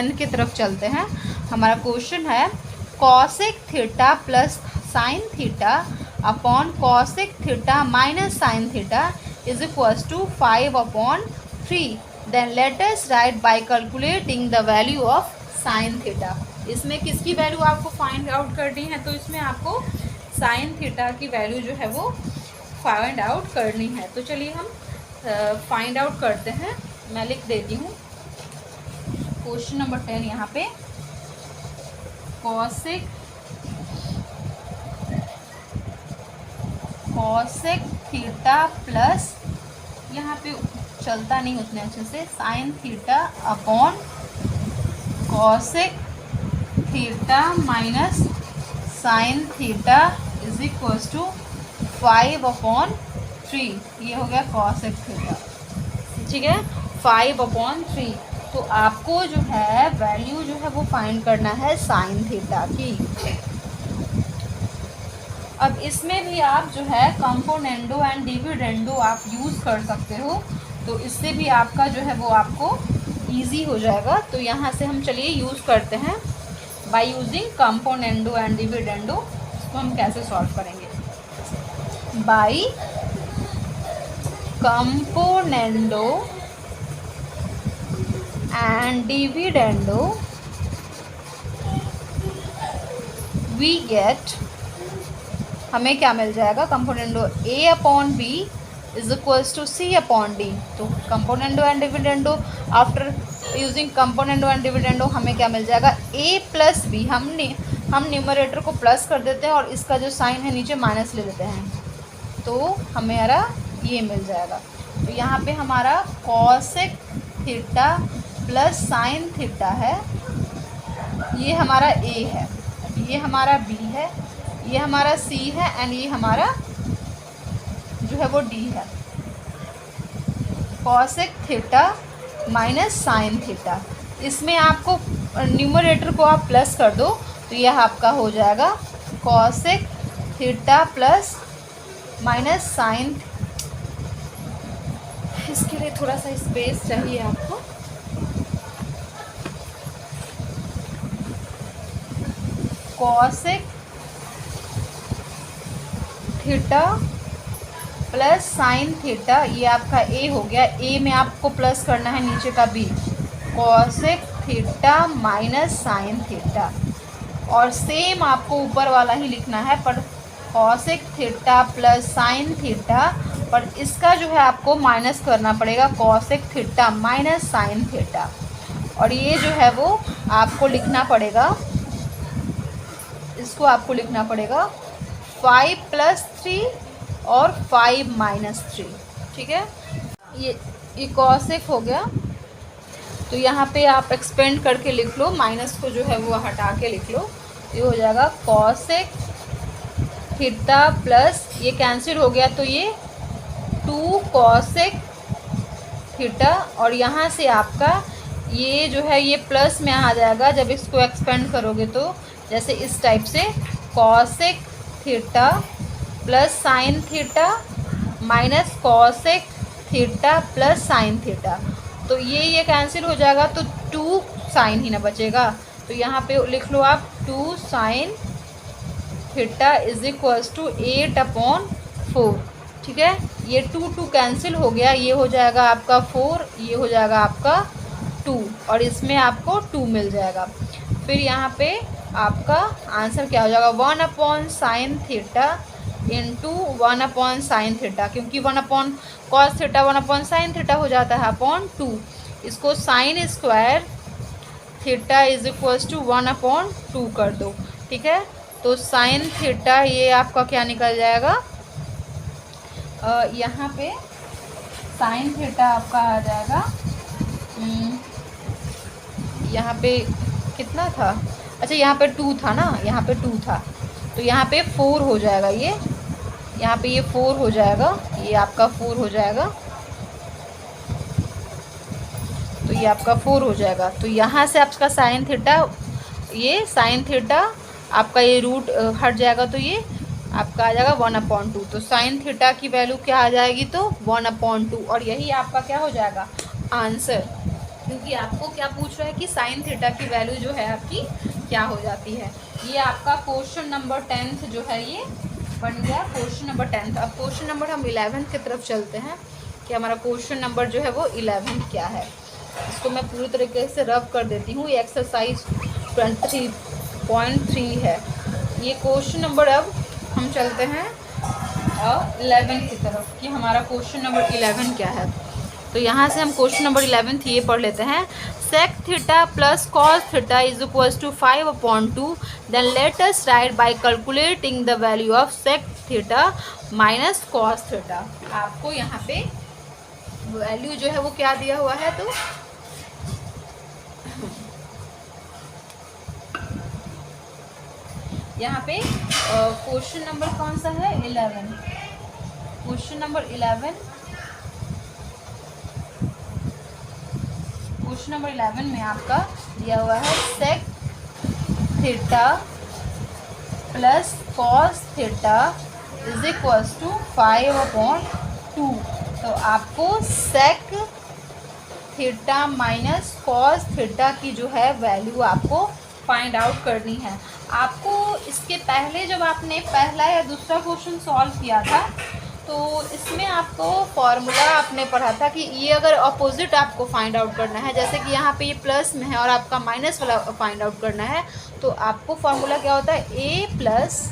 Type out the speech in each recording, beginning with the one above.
10 की तरफ चलते हैं। हमारा क्वेश्चन है cosec theta plus sine theta upon cosec theta minus sine theta is equals to 5/3। Then let us write by calculating the value of sine theta. इसमें किसकी value आपको फाइंड आउट करनी है? तो इसमें आपको साइन थीटा की वैल्यू जो है वो फाइंड आउट करनी है। तो चलिए हम फाइंड आउट करते हैं। मैं लिख देती हूँ क्वेश्चन नंबर 10 यहाँ पे कॉसेक थीटा प्लस, यहाँ पे चलता नहीं उतने अच्छे से, sine theta upon cosec theta minus sine theta is equals to 5/3। ये हो गया कॉसेक थीटा, ठीक है, 5/3। तो आपको जो है वैल्यू जो है वो फाइंड करना है साइन थीटा की। अब इसमें भी आप जो है कंपोनेंडो एंड डिविडेंडो आप यूज़ कर सकते हो, तो इससे भी आपका जो है वो आपको इजी हो जाएगा। तो यहाँ से हम चलिए यूज़ करते हैं by using componendo and dividendo. इसको हम कैसे सॉल्व करेंगे? By componendo and dividendo we get, हमें क्या मिल जाएगा? Componendo a/b is equals to c/d। तो componendo and dividendo, after using componendo and dividendo हमें क्या मिल जाएगा? a plus b। हम न्यूमरेटर को प्लस कर देते हैं और इसका जो साइन है नीचे माइनस ले लेते हैं, तो हमारा ये मिल जाएगा। तो यहाँ पे हमारा cosec theta plus sine theta है, ये हमारा a है, ये हमारा b है, ये हमारा c है एंड ये हमारा जो है वो d है। Cosec theta minus sine theta, इसमें आपको न्यूमरेटर को आप प्लस कर दो तो यह आपका हो जाएगा cosec theta plus minus sine. इसके लिए थोड़ा सा स्पेस चाहिए आपको। Cosec theta plus sine theta, ये आपका a हो गया। a में आपको प्लस करना है नीचे का b, cosec theta minus sine theta, और सेम आपको ऊपर वाला ही लिखना है, पर cosec theta plus sine theta, पर इसका जो है आपको माइनस करना पड़ेगा, cosec theta minus sine theta. और ये जो है वो आपको लिखना पड़ेगा, इसको आपको लिखना पड़ेगा 5 + 3 और 5 - 3, ठीक है। ये कॉसेक हो गया, तो यहाँ पे आप एक्सपेंड करके लिख लो, माइनस को जो है वो हटा के लिख लो। ये हो जाएगा कॉसेक थीटा प्लस, ये कैंसिल हो गया तो ये 2 कॉसेक थीटा, और यहाँ से आपका ये जो है ये प्लस में आ जाएगा जब इसको एक्सपेंड करोगे, तो जैसे इस टाइप से cosec theta plus sine theta minus cosec theta plus sine theta, तो ये कैंसिल हो जाएगा, तो 2 साइन ही ना बचेगा। तो यहाँ पे लिख लो आप 2 sine theta is equals to 8/4, ठीक है। ये 2 कैंसिल हो गया, ये हो जाएगा आपका 4, ये हो जाएगा आपका 2, और इसमें आपको 2 मिल जाएगा। फिर यहाँ पे आपका आंसर क्या हो जाएगा? 1/sin theta into 1/sin theta, क्योंकि 1/cos थीटा 1/sin थीटा हो जाता है अपॉन 2। इसको sine square theta is equals to 1/2 कर दो, ठीक है। तो साइन थीटा ये आपका क्या निकल जाएगा? यहाँ पे साइन थीटा आपका आ जाएगा, यहाँ पे कितना था? अच्छा, यहाँ पे 2 था ना, यहाँ पे 2 था, तो यहाँ पे 4 हो जाएगा। ये यहाँ पे ये 4 हो जाएगा, ये आपका 4 हो जाएगा, तो ये आपका 4 हो जाएगा। तो यहाँ से आपका साइन थीटा, ये साइन थीटा आपका ये रूट हट जाएगा, तो ये आपका आ जाएगा 1/2। तो साइन थीटा की वैल्यू क्या आ जाएगी? तो 1/2, और यही आपका क्या हो जाएगा? आंसर। क्योंकि आपको क्या पूछ रहा है कि साइन थीटा की वैल्यू जो है आपकी क्या हो जाती है। ये आपका क्वेश्चन नंबर 10th जो है ये बन गया क्वेश्चन नंबर 10th। अब क्वेश्चन नंबर हम 11th की तरफ चलते हैं कि हमारा क्वेश्चन नंबर जो है वो 11th क्या है। इसको मैं पूरी तरीके से रब कर देती हूँ। ये एक्सरसाइज 23.3 है ये क्वेश्चन नंबर। अब हम चलते हैं 11 की तरफ कि हमारा क्वेश्चन नंबर 11 क्या है। तो यहाँ से हम क्वेश्चन नंबर 11 ये पढ़ लेते हैं। Sec theta plus cos theta is equal to 5/2। Then let us write by calculating the value of sec theta minus cos theta. आपको यहाँ पे वैल्यू जो है वो क्या दिया हुआ है, तो यहाँ पे क्वेश्चन नंबर कौन सा है 11। क्वेश्चन नंबर 11 क्वेश्चन नंबर 11 में आपका दिया हुआ है sec theta plus cos theta is equal to 5/2। तो आपको sec theta minus cos theta की जो है वैल्यू आपको फाइंड आउट करनी है। आपको इसके पहले जब आपने पहला या दूसरा क्वेश्चन सॉल्व किया था तो इसमें आपको फॉर्मूला आपने पढ़ा था कि ये अगर अपोजिट आपको फाइंड आउट करना है, जैसे कि यहाँ पे ये प्लस में है और आपका माइनस वाला फाइंड आउट करना है, तो आपको फॉर्मूला क्या होता है a प्लस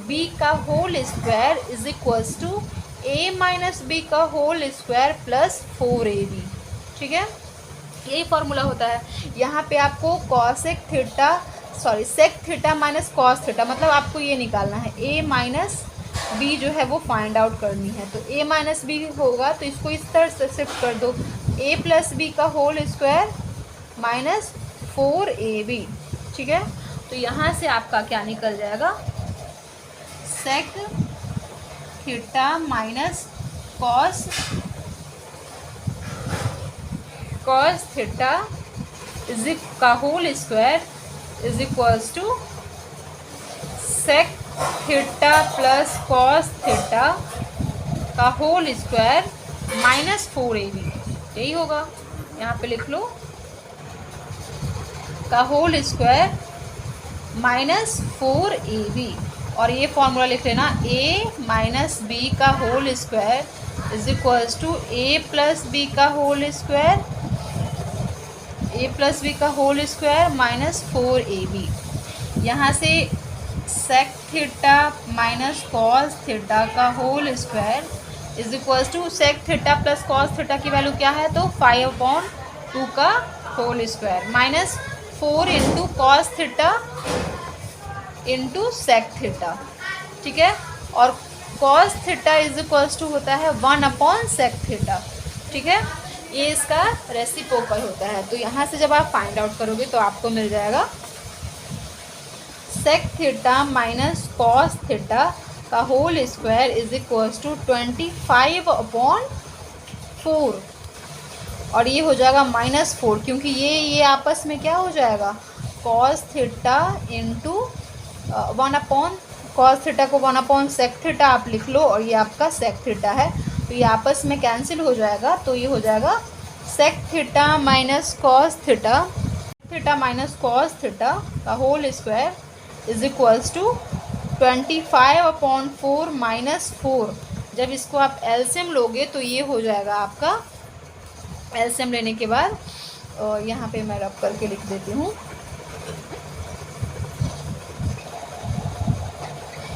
बी का whole square is equals to a minus B का होल स्क्वायर प्लस 4ab। ठीक है, यही फॉर्मूला होता है। यहाँ पे आपको sec theta minus cos theta मतलब आपको ये निकालना है a माइनस बी जो है वो फाइंड आउट करनी है। तो a माइनस बी होगा तो इसको इस तरह से शिफ्ट कर दो, a प्लस बी का होल स्क्वायर माइनस 4ab। ठीक है, तो यहाँ से आपका क्या निकल जाएगा, sec theta minus cos theta का whole square is equals to sec theta plus cos theta का होल स्क्वायर माइनस 4ab। यही होगा, यहाँ पे लिख लो का होल स्क्वायर माइनस 4ab। और ये फॉर्मूला लिख लेना a माइनस बी का whole square is equals to a plus B का होल स्क्वायर माइनस 4ab। यहाँ से sec theta minus cos theta का whole square is equals to sec theta plus cos theta की value क्या है, तो 5/2 का whole square minus 4 into cos theta into sec theta. ठीक है, और cos theta is equals to होता है 1/सेक थीटा। ठीक है, ये इसका रेसिप्रोकल होता है। तो यहाँ से जब आप फाइंड आउट करोगे तो आपको मिल जाएगा sec theta minus cos theta का whole square is equals to 25/4 और ये हो जाएगा -4 क्योंकि ये आपस में क्या हो जाएगा, cos theta into 1/, cos theta को 1/सेक थीटा आप लिख लो और ये आपका सेक थीटा है, तो ये आपस में कैंसिल हो जाएगा। तो ये हो जाएगा sec theta minus cos theta का whole square is equals to 25/4 -4। जब इसको आप एलसीएम लोगे तो ये हो जाएगा आपका, एलसीएम लेने के बाद यहाँ पे मैं रब करके लिख देती हूँ,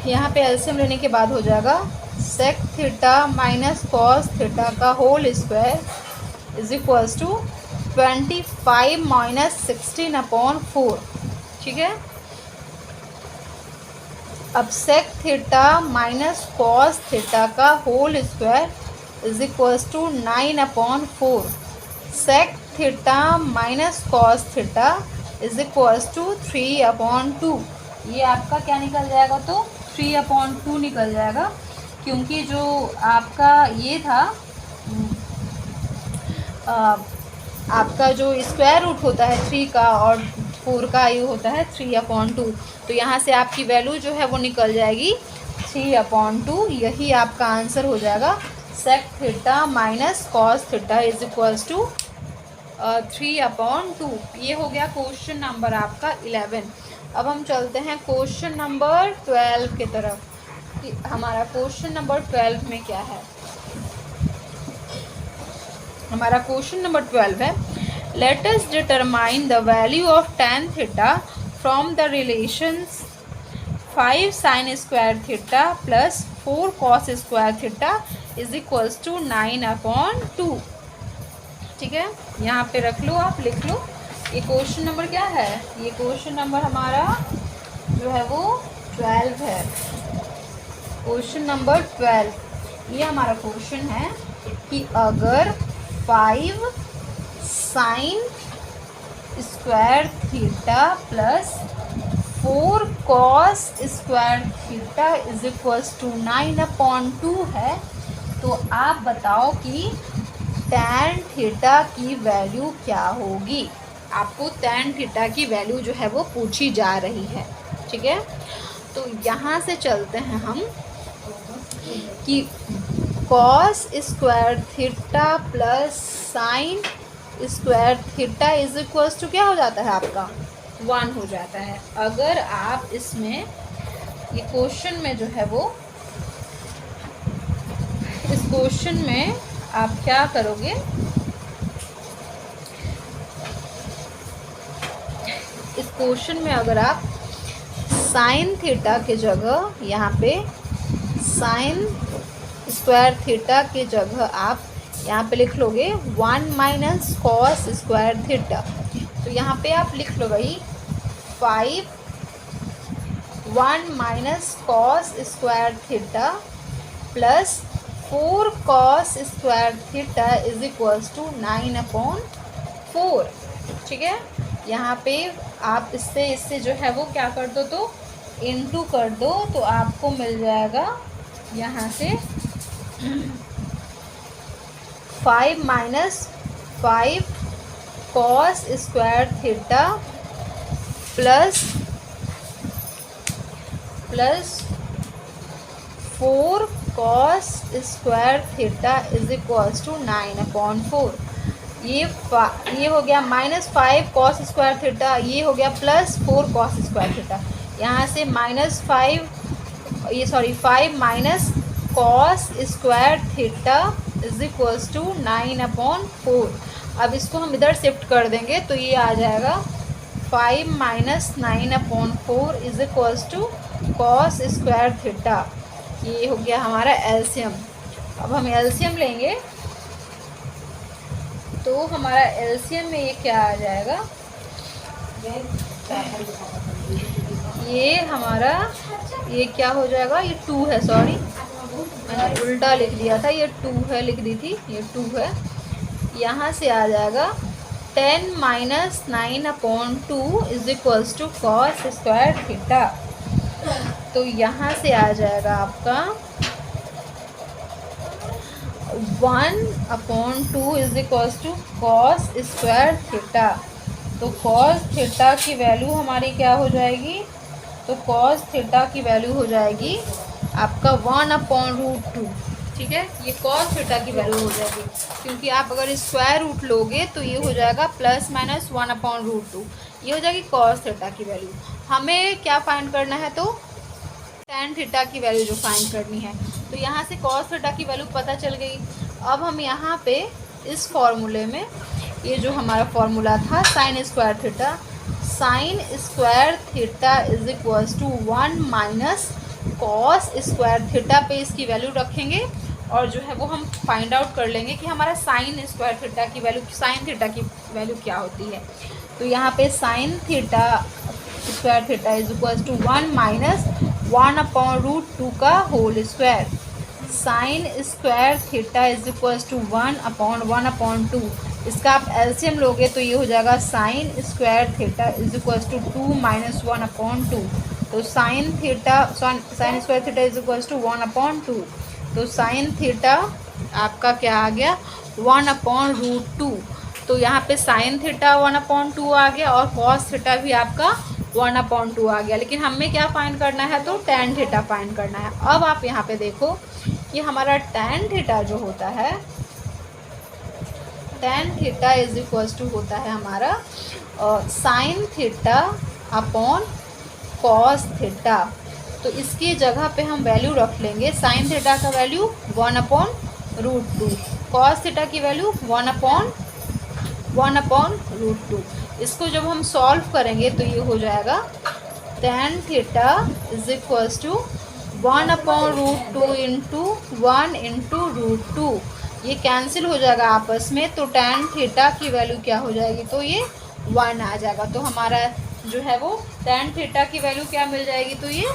यहाँ पे एलसीएम लेने के बाद हो जाएगा sec theta minus cos theta का whole square is equals to 25 - 16/4। ठीक है, अब sec theta minus cos theta का whole square is equals to 9/4। Sec theta minus cos theta is equals to 3/2। ये आपका क्या निकल जाएगा, तो 3/2 निकल जाएगा, क्योंकि जो आपका ये था आपका जो स्क्वायर रूट होता है 3 का और 4 का, ये होता है 3/2। तो यहाँ से आपकी वैल्यू जो है वो निकल जाएगी 3/2। यही आपका आंसर हो जाएगा। Sec theta minus cos theta is equals to 3/2। ये हो गया क्वेश्चन नंबर आपका 11। अब हम चलते हैं क्वेश्चन नंबर 12 की तरफ कि हमारा क्वेश्चन नंबर 12 में क्या है। हमारा क्वेश्चन नंबर 12 है, let us determine the value of tan theta from the relations 5 sin square theta plus 4 cos square theta is equals to 9/2। ठीक है, यहाँ पे रख लो, आप लिख लो। ये क्वेश्चन नंबर क्या है, ये क्वेश्चन नंबर हमारा जो है वो 12 है। क्वेश्चन नंबर 12 ये हमारा क्वेश्चन है कि अगर 5 sin square theta plus 4 cos square theta is equals to 9/2 है, तो आप बताओ कि tan थीटा की वैल्यू क्या होगी। आपको tan थीटा की वैल्यू जो है वो पूछी जा रही है। ठीक है, तो यहाँ से चलते हैं हम कि cos square theta plus sine square theta is equals to क्या हो जाता है आपका 1 हो जाता है। अगर आप इसमें ये क्वेश्चन में जो है वो इस क्वेश्चन में आप क्या करोगे, इस क्वेश्चन में अगर आप साइन थीटा के जगह यहाँ पे साइन स्क्वायर थीटा के जगह आप यहाँ पे लिख लोगे 1 माइनस कॉस स्क्वायर थीटा, तो यहाँ पे आप लिख लो भाई 1 minus cos square theta plus 4 cos square theta is equals to 9/4। ठीक है, यहाँ पे आप इससे जो है वो क्या कर दो, तो इनटू कर दो, तो आपको मिल जाएगा यहाँ से 5 minus 5 cos square theta plus 4 cos square theta is equals to 9/4। ये हो गया माइनस 5 cos स्क्वायर थीटा, ये हो गया प्लस 4 cos स्क्वायर थीटा। यहाँ से five minus cos square theta is equals to 9/4। अब इसको हम इधर शिफ्ट कर देंगे तो ये आ जाएगा 5 minus 9/4 is equals to cos square theta. ये हो गया हमारा एलसीएम। अब हम एलसीएम लेंगे तो हमारा एलसीएम में ये क्या आ जाएगा, ये हमारा ये क्या हो जाएगा, ये 2 है, सॉरी मैंने उल्टा लिख दिया था, ये 2 है लिख दी थी, ये 2 है। यहाँ से आ जाएगा 10 minus 9/2 is equals to cos square theta. तो यहाँ से आ जाएगा आपका 1/2 is equals to cos square theta. तो कॉस थीटा की वैल्यू हमारी क्या हो जाएगी, तो कॉस थीटा की वैल्यू हो जाएगी आपका 1/√2। ठीक है, ये कॉस थीटा की वैल्यू हो जाएगी, क्योंकि आप अगर स्क्वायर रूट लोगे तो ये हो जाएगा प्लस माइनस 1/√2, ये हो जाएगी कॉस थीटा की वैल्यू। हमें क्या फाइंड करना है, तो tan थीटा की वैल्यू जो फाइंड करनी है। तो यहाँ से cos थीटा की वैल्यू पता चल गई। अब हम यहाँ पे इस फॉर्मूले में ये जो हमारा फॉर्मूला था sine square theta is equals to 1 minus cos square theta पे इसकी वैल्यू रखेंगे और जो है वो हम फाइंड आउट कर लेंगे कि हमारा साइन स्क्वायर थीटा की वैल्यू, साइन थीटा की वैल्यू क्या होती है। तो यहाँ पे sine theta square theta is equals to 1 minus 1/√2 का whole square. Sine square theta is equals to 1/1/2। इसका आप एलसीएम लोगे तो ये हो जाएगा sine square theta is equals to 2 minus 1/2। तो sine square theta is equals to 1/2। तो साइन थीटा आपका क्या आ गया 1/√2। तो यहाँ पे साइन थीटा 1/2 आ गया और कॉस थीटा भी आपका 1/2 आ गया। लेकिन हमें क्या फाइंड करना है, तो tan थीटा फाइंड करना है। अब आप यहाँ पे देखो कि हमारा tan थीटा जो होता है, tan theta is equals to होता है हमारा sine theta upon cos theta. तो इसकी जगह पे हम वैल्यू रख लेंगे, साइन थीटा का वैल्यू 1/√2, कॉस थीटा की वैल्यू 1/√2। इसको जब हम सॉल्व करेंगे तो ये हो जाएगा tan theta is equals to 1/√2 into 1/√2। ये कैंसिल हो जाएगा आपस में, तो टेन थीटा की वैल्यू क्या हो जाएगी, तो ये 1 आ जाएगा। तो हमारा जो है वो टेन थीटा की वैल्यू क्या मिल जाएगी, तो ये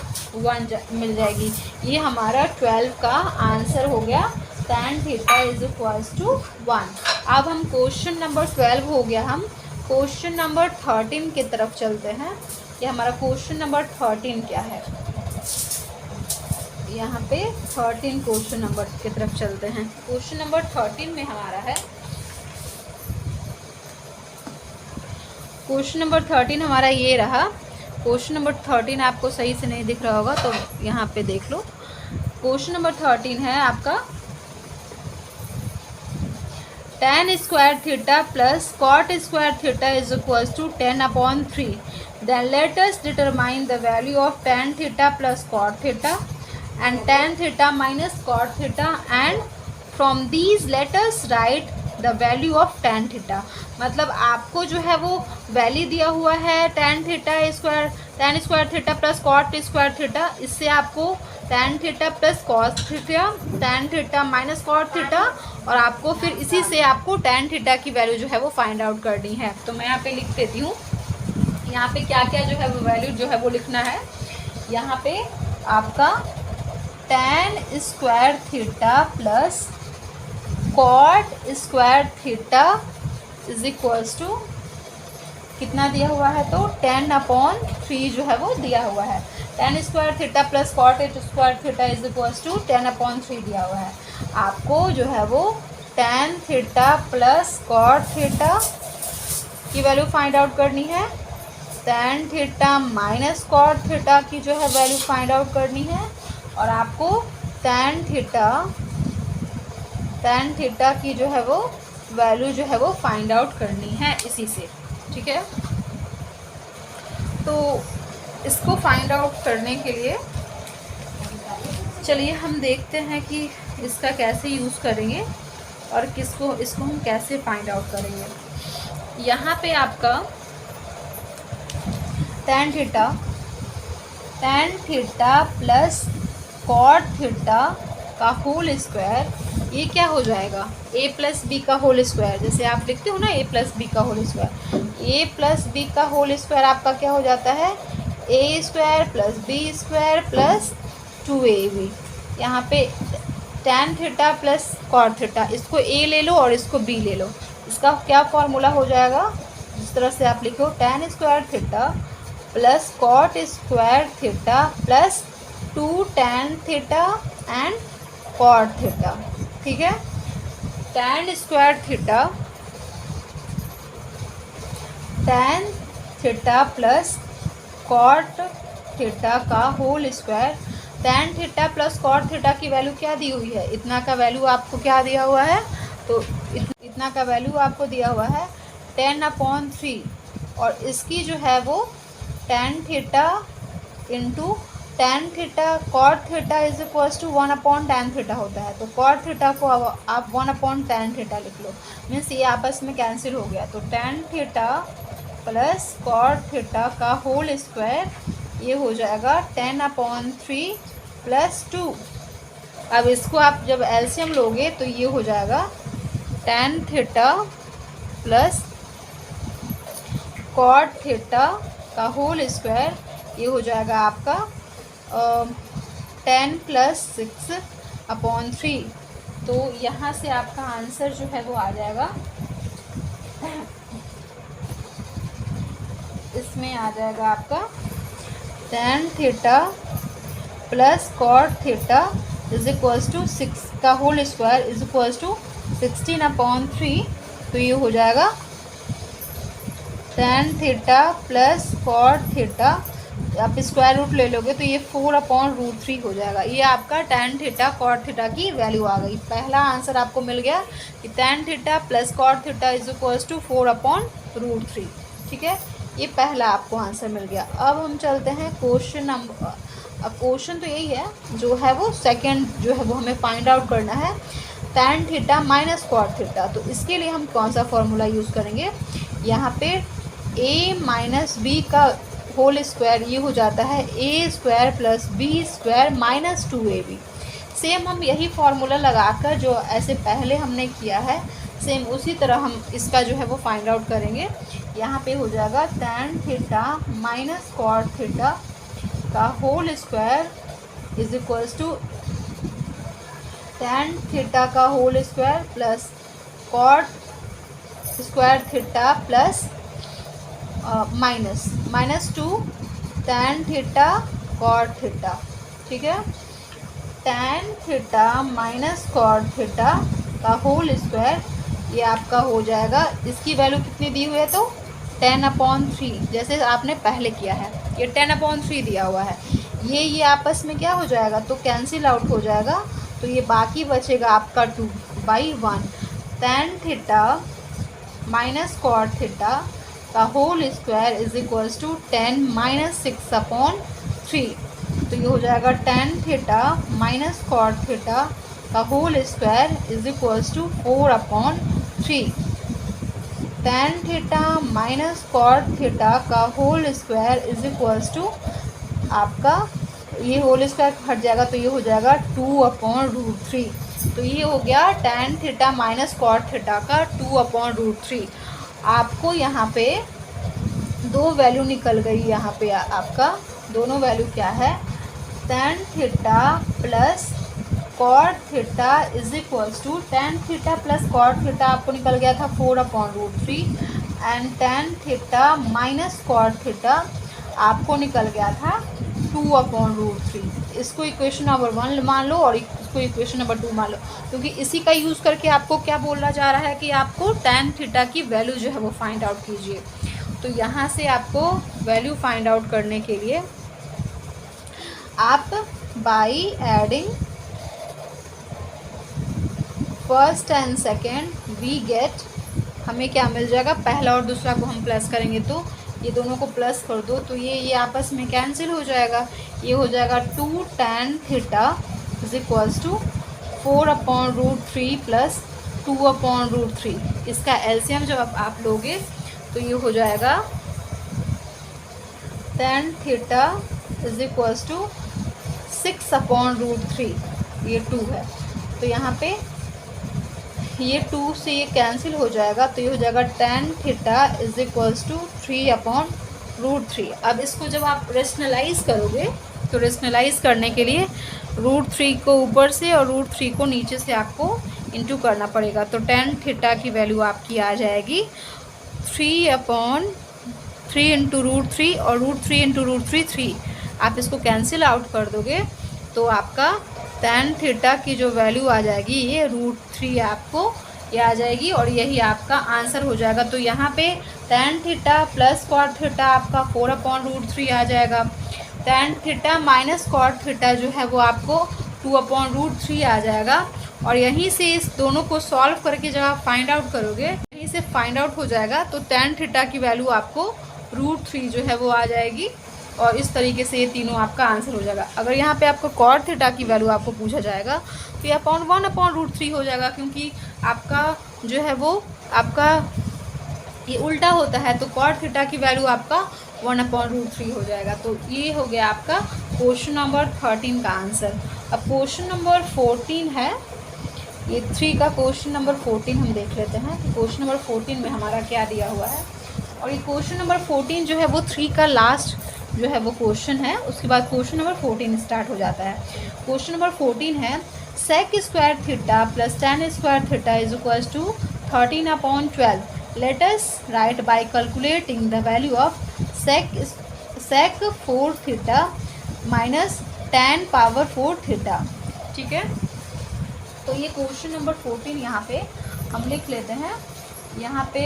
1 मिल जाएगी। ये हमारा 12 का आंसर हो गया, tan theta is equals to 1। अब हम क्वेश्चन नंबर 12 हो गया, हम क्वेश्चन नंबर 13 की तरफ चलते हैं। ये हमारा क्वेश्चन नंबर 13 क्या है, यहाँ पे 13 क्वेश्चन नंबर की तरफ चलते हैं। क्वेश्चन नंबर 13 में हमारा है, क्वेश्चन नंबर 13 हमारा ये रहा। क्वेश्चन नंबर 13 आपको सही से नहीं दिख रहा होगा तो यहाँ पे देख लो। क्वेश्चन नंबर 13 है आपका tan square theta plus cot square theta is equals to 10/3। Then let us determine the value of tan theta plus cot theta and tan theta minus cot theta and from these let us write the value of tan theta. मतलब आपको जो है वो value दिया हुआ है tan square theta plus cot square theta, इससे आपको tan theta plus cos theta, tan theta minus cot theta, और आपको फिर इसी से आपको tan थीटा की वैल्यू जो है वो फाइंड आउट करनी है। तो मैं यहाँ पे लिख देती हूँ, यहाँ पे क्या क्या जो है वो वैल्यू जो है वो लिखना है। यहाँ पे आपका tan square theta plus cot square theta is equals to कितना दिया हुआ है, तो 10/3 जो है वो दिया हुआ है। tan square theta plus cot square theta is equals to 10/3 दिया हुआ है। आपको जो है वो tan theta plus cot theta की वैल्यू फाइंड आउट करनी है, tan theta minus cot theta की जो है वैल्यू फाइंड आउट करनी है, और आपको tan थीटा की जो है वो वैल्यू जो है वो फाइंड आउट करनी है इसी से। ठीक है, तो इसको फाइंड आउट करने के लिए चलिए हम देखते हैं कि इसका कैसे यूज़ करेंगे और इसको हम कैसे फाइंड आउट करेंगे। यहाँ पे आपका tan theta plus cot theta का होल स्क्वायर, ये क्या हो जाएगा, a प्लस बी का होल स्क्वायर। जैसे आप लिखते हो ना a प्लस बी का whole square, a plus B का होल स्क्वायर आपका क्या हो जाता है, a square plus b square plus 2ab। यहाँ पे tan theta plus cot theta, इसको a ले लो और इसको b ले लो, इसका क्या फॉर्मूला हो जाएगा, जिस तरह से आप लिखो tan square theta plus cot square theta plus 2 tan theta and cot theta. ठीक है, tan theta plus cot theta का whole square. tan theta plus cot theta की वैल्यू क्या दी हुई है, इतना का वैल्यू आपको क्या दिया हुआ है, तो इतना का वैल्यू आपको दिया हुआ है 10/3, और इसकी जो है वो tan theta into tan theta cot theta is equals to 1/tan theta होता है। तो कॉट थीटा को आप 1/tan थीटा लिख लो, मीन्स ये आपस में कैंसिल हो गया। तो tan theta plus cot theta का होल स्क्वायर, ये हो जाएगा 10/3 प्लस 2। अब इसको आप जब एलसीएम लोगे तो ये हो जाएगा tan theta plus cot theta का होल स्क्वायर, ये हो जाएगा आपका 10 + 6/3। तो यहाँ से आपका आंसर जो है वो आ जाएगा, इसमें आ जाएगा आपका tan theta plus cot theta is equals to 6 का whole square is equals to 16/3। तो ये हो जाएगा tan theta plus cot theta आप स्क्वायर रूट ले लोगे तो ये 4/√3 हो जाएगा। ये आपका tan थीटा cot थीटा की वैल्यू आ गई। पहला आंसर आपको मिल गया कि tan theta plus cot theta is equals to 4/√3। ठीक है, ये पहला आपको आंसर मिल गया। अब हम चलते हैं क्वेश्चन नंबर, अब क्वेश्चन तो यही है, जो है वो सेकेंड जो है वो हमें फाइंड आउट करना है tan theta minus cot theta. तो इसके लिए हम कौन सा फॉर्मूला यूज़ करेंगे, यहाँ पे a माइनस बी का होल स्क्वायर ये हो जाता है a square plus b square minus 2ab। Same हम यही फार्मूला लगाकर जो ऐसे पहले हमने किया है, सेम उसी तरह हम इसका जो है वो फाइंड आउट करेंगे। यहाँ पे हो जाएगा tan theta minus cot theta का whole square is equals to tan theta का whole square plus cot square theta plus -2 tan theta cot theta. ठीक है, tan theta minus cot theta का होल स्क्वायर ये आपका हो जाएगा, इसकी वैल्यू कितनी दी हुई है तो 10/3, जैसे आपने पहले किया है ये 10/3 दिया हुआ है। ये आपस में क्या हो जाएगा तो कैंसिल आउट हो जाएगा, तो ये बाकी बचेगा आपका 2/1 tan theta minus cot theta का whole square is equals to 10 - 6/3। तो ये हो जाएगा tan theta minus cot theta का whole square is equals to 4/3। tan theta minus cot theta का whole square is equals to आपका ये होल स्क्वायर हट जाएगा तो ये हो जाएगा 2/√3। तो ये हो गया tan theta minus cot theta का 2/√3। आपको यहाँ पे दो वैल्यू निकल गई, यहाँ पे आपका दोनों वैल्यू क्या है, tan theta plus cot theta is equals to tan theta plus cot theta आपको निकल गया था 4/√3 and tan theta minus cot theta आपको निकल गया था 2/√3। इसको इक्वेशन नंबर 1 मान लो और इसको इक्वेशन नंबर 2 मान लो, क्योंकि इसी का यूज़ करके आपको क्या बोला जा रहा है कि आपको tan थीटा की वैल्यू जो है वो फाइंड आउट कीजिए। तो यहाँ से आपको वैल्यू फाइंड आउट करने के लिए आप by adding first and second we get, हमें क्या मिल जाएगा, पहला और दूसरा को हम प्लस करेंगे तो ये दोनों को प्लस कर दो तो ये आपस में कैंसिल हो जाएगा। ये हो जाएगा 2 tan theta is equals to 4/√3 plus 2/√3। इसका एलसीएम जब आप लोगे तो ये हो जाएगा tan theta is equals to 6/√3, ये 2 है तो यहाँ पे ये 2 से ये कैंसिल हो जाएगा तो ये हो जाएगा tan theta is equals to 3/√3। अब इसको जब आप रेशनलाइज करोगे तो रेशनलाइज करने के लिए √3 को ऊपर से और √3 को नीचे से आपको इंटू करना पड़ेगा। तो tan थीटा की वैल्यू आपकी आ जाएगी 3/3 इंटू √3 और √3 इंटू √3 3। आप इसको कैंसिल आउट कर दोगे तो आपका tan थीटा की जो वैल्यू आ जाएगी ये √3 आपको ये आ जाएगी और यही आपका आंसर हो जाएगा। तो यहाँ पे tan theta plus cot theta आपका 4/√3 आ जाएगा, tan theta minus cot theta जो है वो आपको 2/√3 आ जाएगा। और यहीं से इस दोनों को सॉल्व करके जब आप फाइंड आउट करोगे यहीं से फाइंड आउट हो जाएगा तो tan थीटा की वैल्यू आपको √3 जो है वो आ जाएगी और इस तरीके से ये तीनों आपका आंसर हो जाएगा। अगर यहाँ पे आपको cot थीटा की वैल्यू आपको पूछा जाएगा तो ये 1/√3 हो जाएगा, क्योंकि आपका जो है वो आपका ये उल्टा होता है तो cot थीटा की वैल्यू आपका 1/√3 हो जाएगा। तो ये हो गया आपका क्वेश्चन नंबर 13 का आंसर। अब क्वेश्चन नंबर 14 है, ये 3 का क्वेश्चन नंबर 14 हम देख लेते हैं कि क्वेश्चन नंबर 14 में हमारा क्या दिया हुआ है। और ये क्वेश्चन नंबर 14 जो है वो 3 का लास्ट जो है वो क्वेश्चन है, उसके बाद क्वेश्चन नंबर 14 स्टार्ट हो जाता है। क्वेश्चन नंबर 14 है sec square theta plus tan square theta is equals to 13/12। Let us write by calculating the value of sec 4 theta minus tan power 4 theta. ठीक है, तो ये क्वेश्चन नंबर 14 यहाँ पे हम लिख लेते हैं। यहाँ पे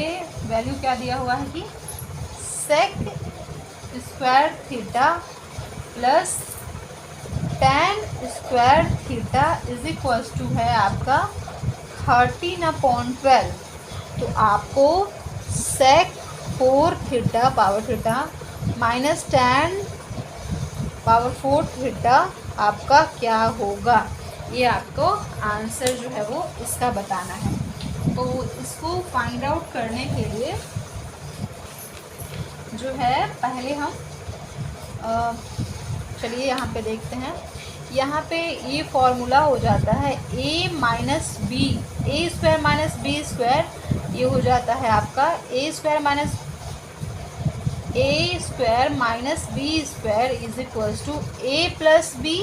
वैल्यू क्या दिया हुआ है कि sec square theta plus tan square theta is equals to है आपका 13/12। तो आपको sec 4 theta power theta minus tan power 4 theta आपका क्या होगा, ये आपको आंसर जो है वो इसका बताना है। तो इसको फाइंड आउट करने के लिए जो है पहले हम चलिए यहाँ पे देखते हैं। यहाँ पे ये फॉर्मूला हो जाता है a minus B, A square minus B square, ये हो जाता है आपका A square minus B square is equals to A plus B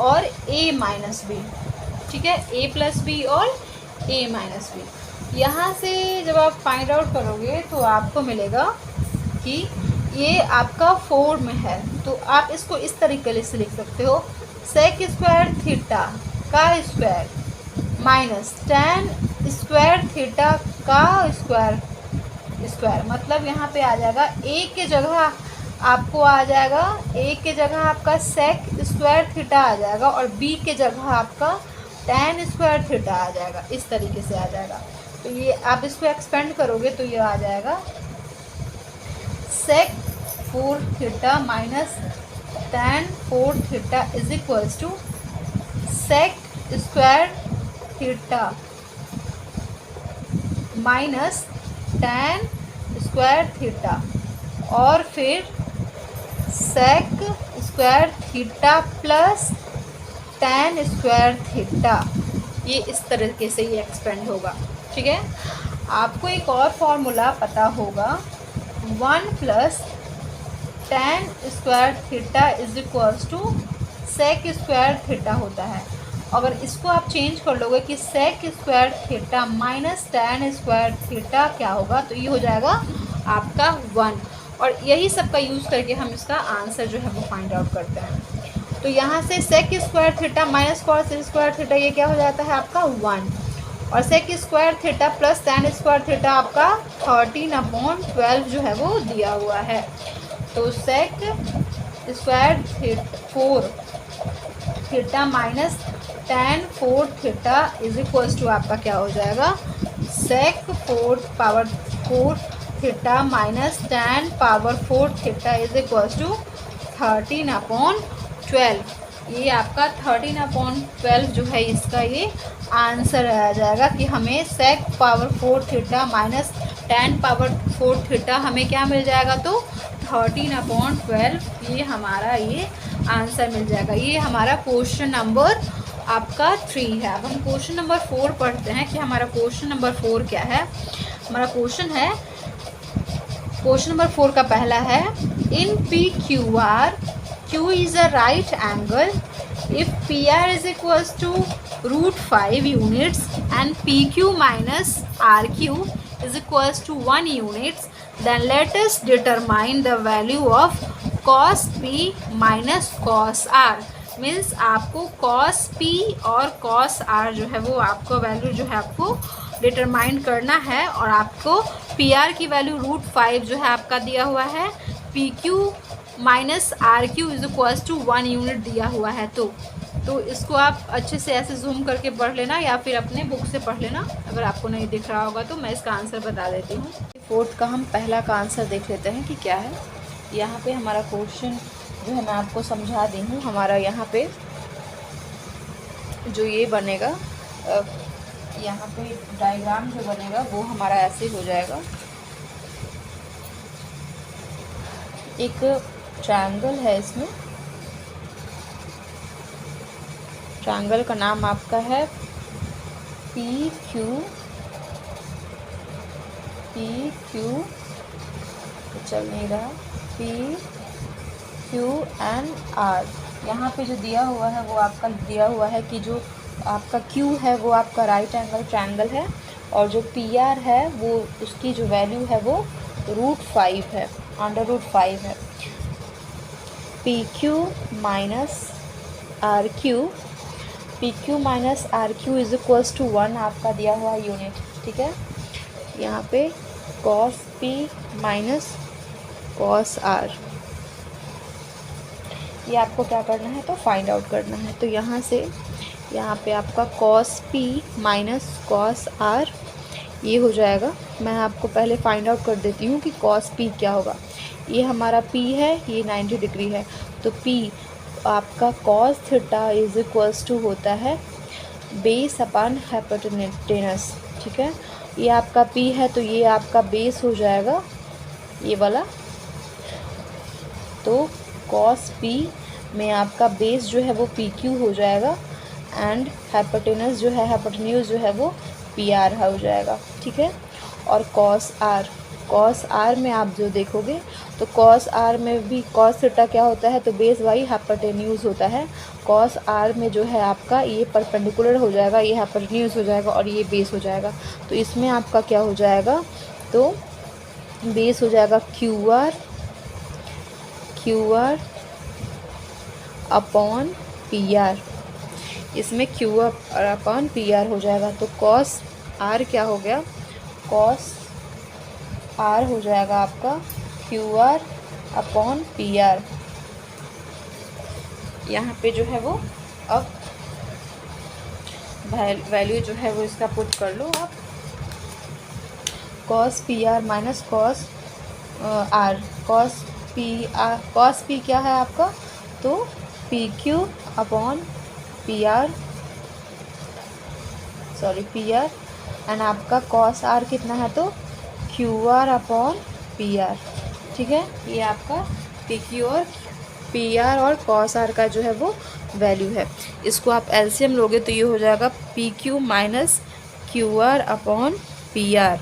और ए माइनस बी। ठीक है, ए प्लस बी और ए माइनस बी। यहाँ से जब आप फाइंड आउट करोगे तो आपको मिलेगा कि ये आपका 4 में है। तो आप इसको इस तरीके से लिख सकते हो, सेक स्क्वायर थीटा का square minus tan square theta का स्क्वायर, मतलब यहाँ पे आ जाएगा a के जगह आपको आ जाएगा, a के जगह आपका सेक स्क्वायर थीटा आ जाएगा और b के जगह आपका tan स्क्वायर थीटा आ जाएगा। इस तरीके से आ जाएगा। तो ये आप इसको एक्सपेंड करोगे तो ये आ जाएगा sec 4 theta minus tan 4 theta is equals to sec square theta minus tan square theta और फिर sec square theta plus tan square theta. ये इस तरीके से ये एक्सपेंड होगा। ठीक है, आपको एक और फॉर्मूला पता होगा 1 plus tan square theta is equals to sec square theta होता है। अगर इसको आप चेंज कर लोगे कि sec square theta minus tan square theta क्या होगा, तो ये हो जाएगा आपका 1। और यही सब का यूज़ करके हम इसका आंसर जो है वो फाइंड आउट करते हैं। तो यहाँ से sec square theta minus cos square theta ये क्या हो जाता है आपका 1, और sec square theta plus tan square theta आपका 13/12 जो है वो दिया हुआ है। तो sec square 4 theta minus tan 4 theta is equals to आपका क्या हो जाएगा, sec 4 power 4 theta minus tan power 4 theta is equals to 13/12। ये आपका 13/12 जो है इसका ये आंसर आ जाएगा कि हमें sec power 4 theta minus tan power 4 theta हमें क्या मिल जाएगा, तो 13/12 ये हमारा ये आंसर मिल जाएगा। ये हमारा क्वेश्चन नंबर आपका 3 है। अब हम क्वेश्चन नंबर 4 पढ़ते हैं कि हमारा क्वेश्चन नंबर 4 क्या है। हमारा क्वेश्चन नंबर 4 का पहला है, इन PQR Q is a right angle if PR is equals to √5 units and PQ minus RQ is equals to 1 units, then let us determine the value of cos P minus cos R। Means आपको cos P और cos R जो है वो आपको value जो है आपको determine करना है, और आपको PR की वैल्यू √5 जो है आपका दिया हुआ है, PQ minus RQ is equals to 1 unit दिया हुआ है। तो इसको आप अच्छे से ऐसे जूम करके पढ़ लेना या फिर अपने बुक से पढ़ लेना। अगर आपको नहीं दिख रहा होगा तो मैं इसका आंसर बता देती हूँ। 4th का हम पहला का आंसर देख लेते हैं कि क्या है। यहाँ पे हमारा क्वेश्चन जो है मैं आपको समझा दी हूँ। हमारा यहाँ पे जो ये बनेगा, यहाँ पे डायग्राम जो बनेगा वो हमारा ऐसे हो जाएगा। एक ट्रायंगल है, इसमें ट्रायंगल का नाम आपका है PQ चल नहीं रहा, PQ एंड R। यहाँ पे जो दिया हुआ है वो आपका दिया हुआ है कि जो आपका Q है वो आपका राइट एंगल ट्रायंगल है, और जो PR है वो उसकी जो वैल्यू है वो √5 है, √5 है। PQ minus RQ is equals to 1 आपका दिया हुआ यूनिट। ठीक है, यहाँ पे cos P minus cos R ये आपको क्या करना है तो फाइंड आउट करना है। तो यहाँ से यहाँ पे आपका cos P minus cos R ये हो जाएगा। मैं आपको पहले फाइंड आउट कर देती हूँ कि कॉस पी क्या होगा। ये हमारा पी है, ये 90 डिग्री है, तो पी आपका cos theta is equals to होता है बेस अपॉन हाइपोटेनस। ठीक है, ये आपका पी है तो ये आपका बेस हो जाएगा ये वाला। तो कॉस पी में आपका बेस जो है वो पी क्यू हो जाएगा एंड हाइपोटेनस जो है हाइपोटेन्यूज जो है वो पी आर हो जाएगा। ठीक है, और कॉस आर में आप जो देखोगे तो कॉस आर में भी कॉस थीटा क्या होता है तो बेस बाई हाइपोटेन्यूज होता है। कॉस आर में जो है आपका ये परपेंडिकुलर हो जाएगा, ये हाइपोटेन्यूज हो जाएगा और ये बेस हो जाएगा। तो इसमें आपका क्या हो जाएगा तो बेस हो जाएगा Q R upon P R. इसमें Q R upon P R हो जाएगा। तो कॉस आर क्या हो गया, कॉस आर हो जाएगा आपका Q R upon P are. यहाँ पे जो है वो अब वैल्यू जो है वो इसका पुट कर लो आप। Cos P R minus cos R, cos P क्या है आपका तो P Q upon P R and आपका कॉस आर कितना है तो Q R upon P R. ठीक है, ये आपका पी क्यू और पी आर और कॉस आर का जो है वो वैल्यू है। इसको आप एलसीएम लोगे तो ये हो जाएगा P Q minus Q R upon P are,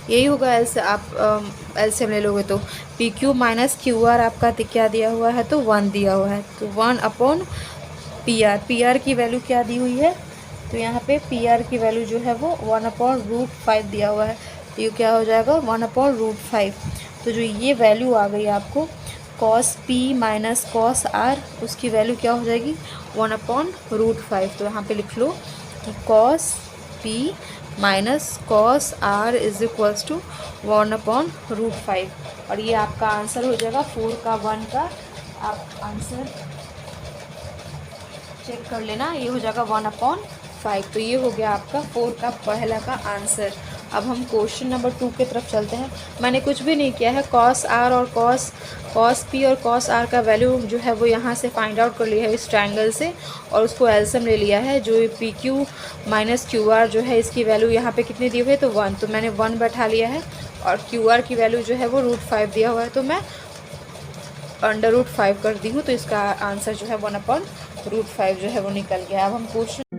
यही होगा। आप एलसीएम ले लोगे तो P Q minus Q R आपका क्या दिया हुआ है तो 1 दिया हुआ है, तो 1 अपॉन पी आर की वैल्यू क्या दी हुई है तो यहाँ पे पी आर की वैल्यू जो है वो 1/√5 दिया हुआ है, तो ये क्या हो जाएगा 1/√5। तो जो ये वैल्यू आ गई आपको cos P minus cos R, उसकी वैल्यू क्या हो जाएगी 1/√5। तो यहाँ पे लिख लो कि cos P minus cos R is equals to 1/√5 और ये आपका आंसर हो जाएगा 4 का 1 का। आप आंसर चेक कर लेना, ये हो जाएगा 1/5। तो ये हो गया आपका 4 का पहला का आंसर। अब हम क्वेश्चन नंबर 2 की तरफ चलते हैं। मैंने कुछ भी नहीं किया है, कॉस आर और कॉस पी और कॉस आर का वैल्यू जो है वो यहाँ से फाइंड आउट कर लिया है इस ट्रायंगल से और उसको एलसीएम ले लिया है। जो P Q minus Q R जो है इसकी वैल्यू यहाँ पे कितनी दी हुई है तो 1, तो मैंने 1 बैठा लिया है और क्यू आर की वैल्यू जो है वो √5 दिया हुआ है तो मैं √5 कर दी हूँ, तो इसका आंसर जो है 1/√5 जो है वो निकल गया। अब हम क्वेश्चन